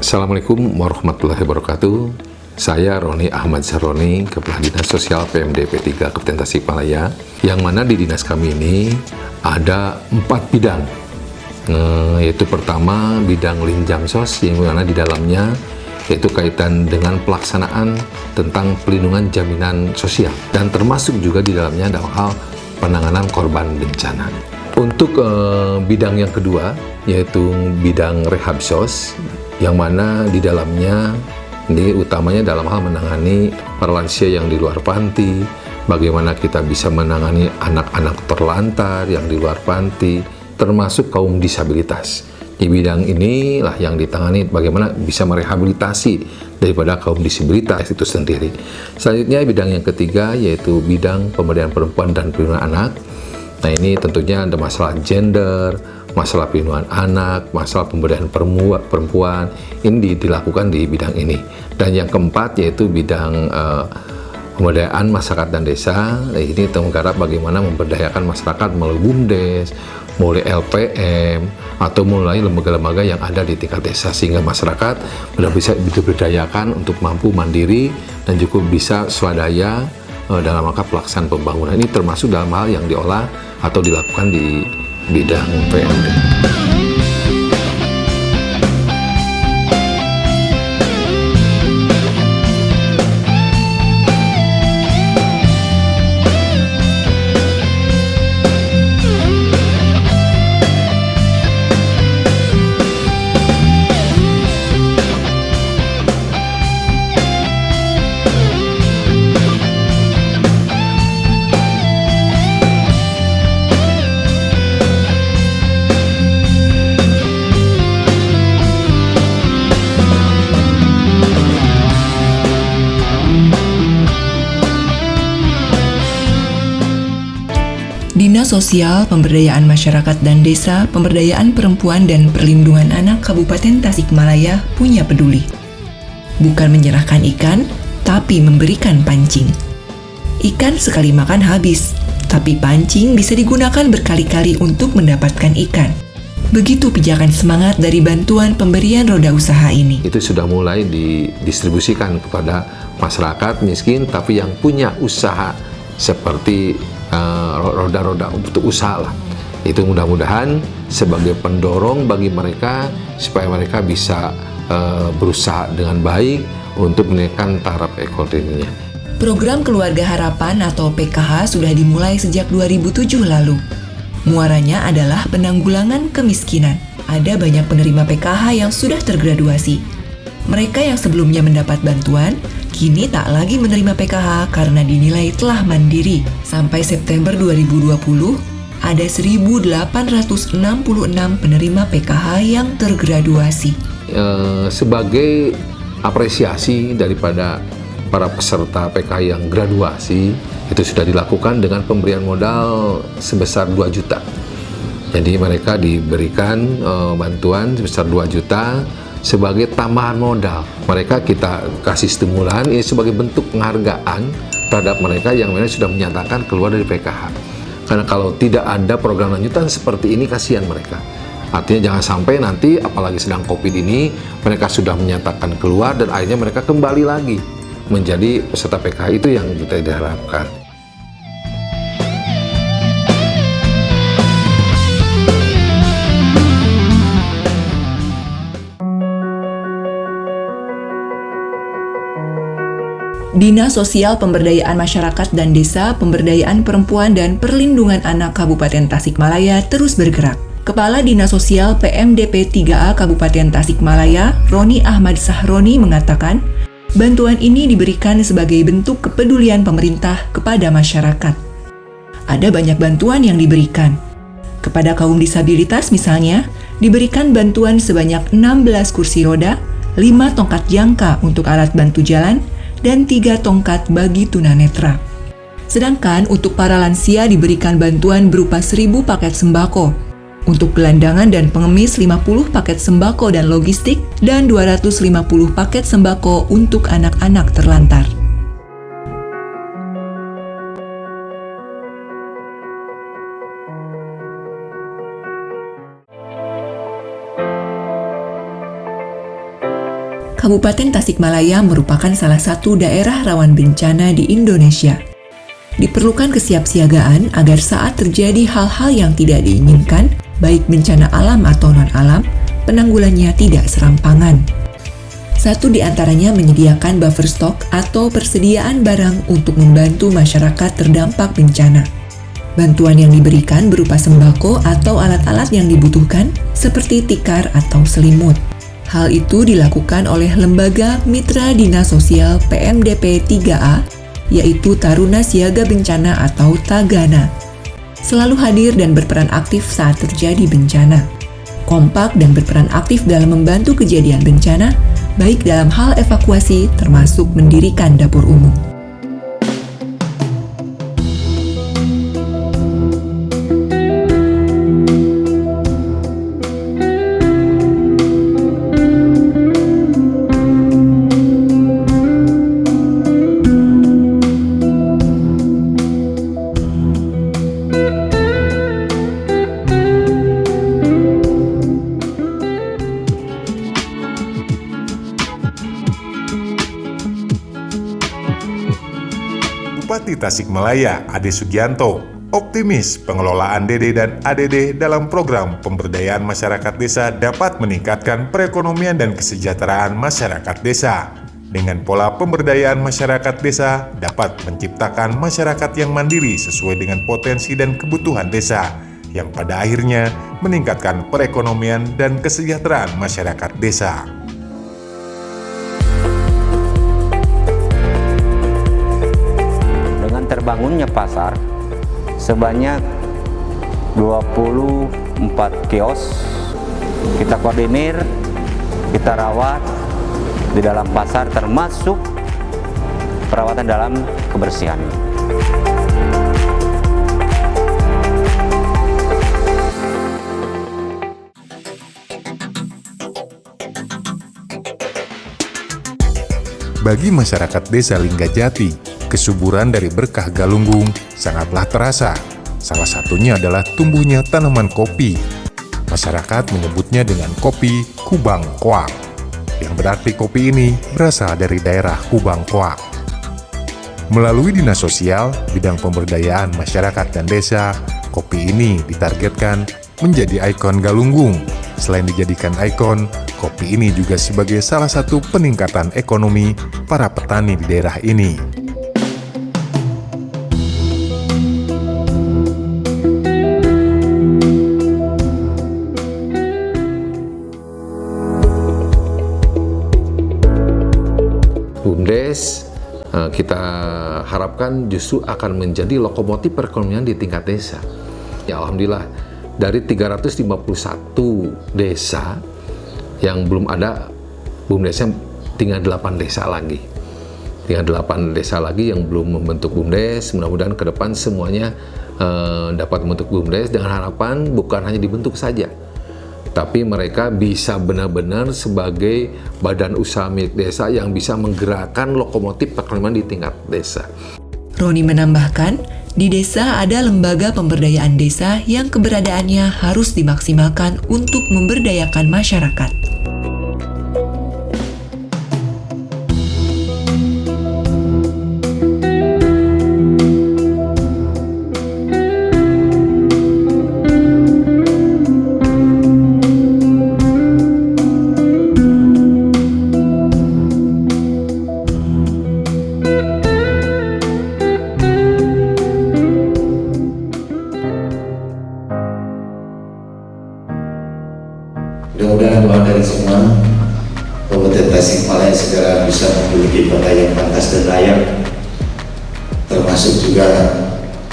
Assalamualaikum warahmatullahi wabarakatuh. Saya Roni Ahmad Saroni, Kepala Dinas Sosial PMD P3 Kabupaten Tasikmalaya, yang mana di dinas kami ini ada 4 bidang, yaitu pertama bidang Linjamsos, yang mana di dalamnya yaitu kaitan dengan pelaksanaan tentang pelindungan jaminan sosial, dan termasuk juga di dalamnya ada hal penanganan korban bencana. Untuk bidang yang kedua yaitu bidang Rehabsos, yang mana di dalamnya ini utamanya dalam hal menangani para lansia yang di luar panti, bagaimana kita bisa menangani anak-anak terlantar yang di luar panti, termasuk kaum disabilitas. Di bidang inilah yang ditangani bagaimana bisa merehabilitasi daripada kaum disabilitas itu sendiri. Selanjutnya bidang yang ketiga yaitu bidang pemberdayaan perempuan dan perlindungan anak. Nah, ini tentunya ada masalah gender, masalah perlindungan anak, masalah pemberdayaan perempuan, ini dilakukan di bidang ini. Dan yang keempat yaitu bidang pemberdayaan masyarakat dan desa. Nah, ini menggarap bagaimana memberdayakan masyarakat melalui BUMDes, mulai LPM, atau mulai lembaga-lembaga yang ada di tingkat desa, sehingga masyarakat sudah bisa diberdayakan untuk mampu mandiri dan juga bisa swadaya dalam rangka pelaksanaan pembangunan. Ini termasuk dalam hal yang diolah atau dilakukan di bidang PMD. Dinas Sosial, Pemberdayaan Masyarakat dan Desa, Pemberdayaan Perempuan dan Perlindungan Anak Kabupaten Tasikmalaya punya peduli. Bukan menyerahkan ikan, tapi memberikan pancing. Ikan sekali makan habis, tapi pancing bisa digunakan berkali-kali untuk mendapatkan ikan. Begitu pijakan semangat dari bantuan pemberian roda usaha ini. Itu sudah mulai didistribusikan kepada masyarakat miskin, tapi yang punya usaha seperti roda-roda untuk usaha lah. Itu mudah-mudahan sebagai pendorong bagi mereka supaya mereka bisa berusaha dengan baik untuk menaikkan taraf ekonominya. Program Keluarga Harapan atau PKH sudah dimulai sejak 2007 lalu. Muaranya adalah penanggulangan kemiskinan. Ada banyak penerima PKH yang sudah tergraduasi. Mereka yang sebelumnya mendapat bantuan kini tak lagi menerima PKH karena dinilai telah mandiri. Sampai September 2020, ada 1.866 penerima PKH yang tergraduasi. Sebagai apresiasi daripada para peserta PKH yang graduasi, itu sudah dilakukan dengan pemberian modal sebesar 2 juta. Jadi mereka diberikan bantuan sebesar 2 juta sebagai tambahan modal. Mereka kita kasih stimulan ini sebagai bentuk penghargaan terhadap mereka yang memang sudah menyatakan keluar dari PKH. Karena kalau tidak ada program lanjutan seperti ini, kasihan mereka. Artinya jangan sampai nanti, apalagi sedang COVID ini, mereka sudah menyatakan keluar dan akhirnya mereka kembali lagi menjadi peserta PKH. Itu yang kita diharapkan. Dinas Sosial Pemberdayaan Masyarakat dan Desa, Pemberdayaan Perempuan dan Perlindungan Anak Kabupaten Tasikmalaya terus bergerak. Kepala Dinas Sosial PMDP 3A Kabupaten Tasikmalaya, Roni Ahmad Sahroni mengatakan, bantuan ini diberikan sebagai bentuk kepedulian pemerintah kepada masyarakat. Ada banyak bantuan yang diberikan. Kepada kaum disabilitas misalnya, diberikan bantuan sebanyak 16 kursi roda, 5 tongkat jangka untuk alat bantu jalan, dan 3 tongkat bagi tunanetra. Sedangkan untuk para lansia diberikan bantuan berupa 1.000 paket sembako. Untuk gelandangan dan pengemis 50 paket sembako dan logistik, dan 250 paket sembako untuk anak-anak terlantar. Kabupaten Tasikmalaya merupakan salah satu daerah rawan bencana di Indonesia. Diperlukan kesiapsiagaan agar saat terjadi hal-hal yang tidak diinginkan, baik bencana alam atau non-alam, penanggulannya tidak serampangan. Satu di antaranya menyediakan buffer stock atau persediaan barang untuk membantu masyarakat terdampak bencana. Bantuan yang diberikan berupa sembako atau alat-alat yang dibutuhkan seperti tikar atau selimut. Hal itu dilakukan oleh Lembaga Mitra Dinas Sosial PMDP 3A, yaitu Taruna Siaga Bencana atau Tagana. Selalu hadir dan berperan aktif saat terjadi bencana. Kompak dan berperan aktif dalam membantu kejadian bencana, baik dalam hal evakuasi termasuk mendirikan dapur umum. Bupati Tasikmalaya Ade Sugianto optimis pengelolaan DD dan ADD dalam program pemberdayaan masyarakat desa dapat meningkatkan perekonomian dan kesejahteraan masyarakat desa. Dengan pola pemberdayaan masyarakat desa dapat menciptakan masyarakat yang mandiri sesuai dengan potensi dan kebutuhan desa, yang pada akhirnya meningkatkan perekonomian dan kesejahteraan masyarakat desa. Terbangunnya pasar sebanyak 24 kios kita koordinir, kita rawat di dalam pasar termasuk perawatan dalam kebersihan. Bagi masyarakat desa Linggajati, kesuburan dari berkah Galunggung sangatlah terasa. Salah satunya adalah tumbuhnya tanaman kopi. Masyarakat menyebutnya dengan kopi Kubang Koak, yang berarti kopi ini berasal dari daerah Kubang Koak. Melalui Dinas Sosial, bidang pemberdayaan masyarakat dan desa, kopi ini ditargetkan menjadi ikon Galunggung. Selain dijadikan ikon, kopi ini juga sebagai salah satu peningkatan ekonomi para petani di daerah ini. BUMDes kita harapkan justru akan menjadi lokomotif perekonomian di tingkat desa. Ya alhamdulillah, dari 351 desa yang belum ada BUMDesnya, tinggal 8 desa lagi. Tinggal 8 desa lagi yang belum membentuk BUMDes. Mudah-mudahan ke depan semuanya dapat membentuk BUMDes dengan harapan bukan hanya dibentuk saja, tapi mereka bisa benar-benar sebagai badan usaha milik desa yang bisa menggerakkan lokomotif perekonomian di tingkat desa. Roni menambahkan, di desa ada lembaga pemberdayaan desa yang keberadaannya harus dimaksimalkan untuk memberdayakan masyarakat. Mudah-mudahan doa dari semua Kabupaten Tasikmalaya segera bisa memiliki kota yang pantas dan layak, termasuk juga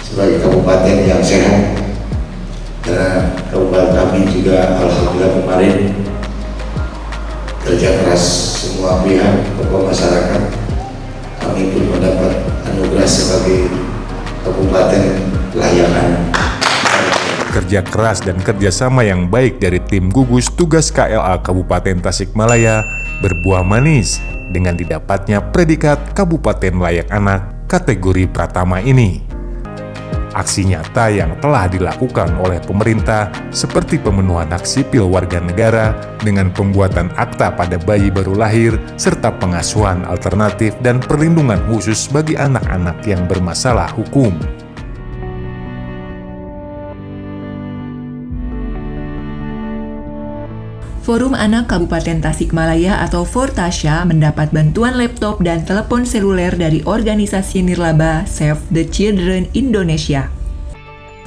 sebagai kabupaten yang sehat. Karena kabupaten kami juga alhamdulillah kemarin kerja keras semua pihak, tokoh masyarakat, kami pun mendapat anugerah sebagai kabupaten layakan. Kerja keras dan kerjasama yang baik dari tim gugus tugas KLA Kabupaten Tasikmalaya berbuah manis dengan didapatnya predikat Kabupaten Layak Anak kategori Pratama ini. Aksi nyata yang telah dilakukan oleh pemerintah seperti pemenuhan hak sipil warga negara dengan pembuatan akta pada bayi baru lahir serta pengasuhan alternatif dan perlindungan khusus bagi anak-anak yang bermasalah hukum. Forum Anak Kabupaten Tasikmalaya atau Fortasya mendapat bantuan laptop dan telepon seluler dari organisasi nirlaba Save the Children Indonesia.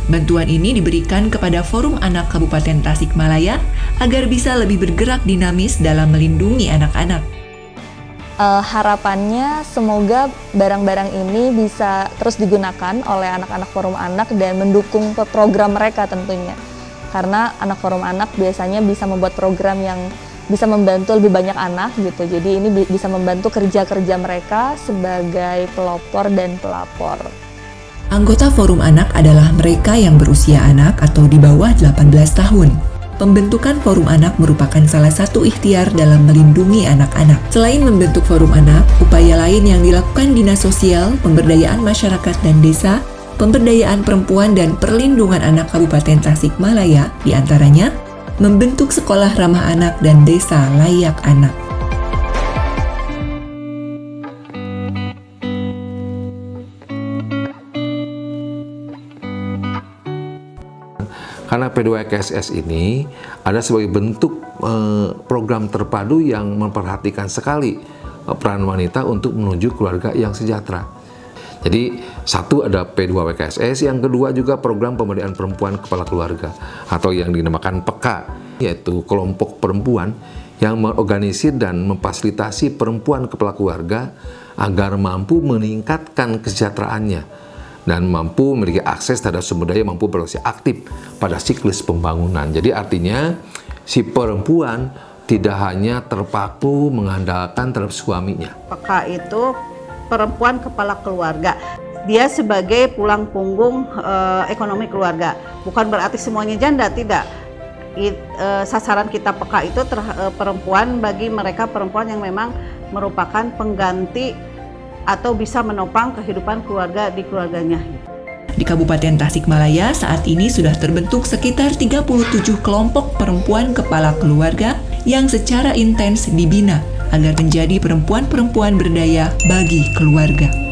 Bantuan ini diberikan kepada Forum Anak Kabupaten Tasikmalaya agar bisa lebih bergerak dinamis dalam melindungi anak-anak. Harapannya semoga barang-barang ini bisa terus digunakan oleh anak-anak Forum Anak dan mendukung program mereka tentunya. Karena anak Forum Anak biasanya bisa membuat program yang bisa membantu lebih banyak anak gitu. Jadi ini bisa membantu kerja-kerja mereka sebagai pelopor dan pelapor. Anggota Forum Anak adalah mereka yang berusia anak atau di bawah 18 tahun. Pembentukan Forum Anak merupakan salah satu ikhtiar dalam melindungi anak-anak. Selain membentuk Forum Anak, upaya lain yang dilakukan Dinas Sosial, Pemberdayaan Masyarakat dan Desa, Pemberdayaan Perempuan dan Perlindungan Anak Kabupaten Tasikmalaya, diantaranya membentuk sekolah ramah anak dan desa layak anak. Karena P2KSS ini ada sebagai bentuk program terpadu yang memperhatikan sekali peran wanita untuk menuju keluarga yang sejahtera. Jadi satu ada P2WKSS, yang kedua juga program pemberdayaan perempuan kepala keluarga atau yang dinamakan PEKA, yaitu kelompok perempuan yang mengorganisir dan memfasilitasi perempuan kepala keluarga agar mampu meningkatkan kesejahteraannya dan mampu memiliki akses terhadap sumber daya, mampu berpartisipasi aktif pada siklus pembangunan. Jadi artinya si perempuan tidak hanya terpaku mengandalkan terhadap suaminya. PEKA itu perempuan kepala keluarga. Dia sebagai tulang punggung ekonomi keluarga. Bukan berarti semuanya janda, tidak. Sasaran kita PEKA itu perempuan, bagi mereka perempuan yang memang merupakan pengganti atau bisa menopang kehidupan keluarga di keluarganya. Di Kabupaten Tasikmalaya saat ini sudah terbentuk sekitar 37 kelompok perempuan kepala keluarga yang secara intens dibina agar menjadi perempuan-perempuan berdaya bagi keluarga.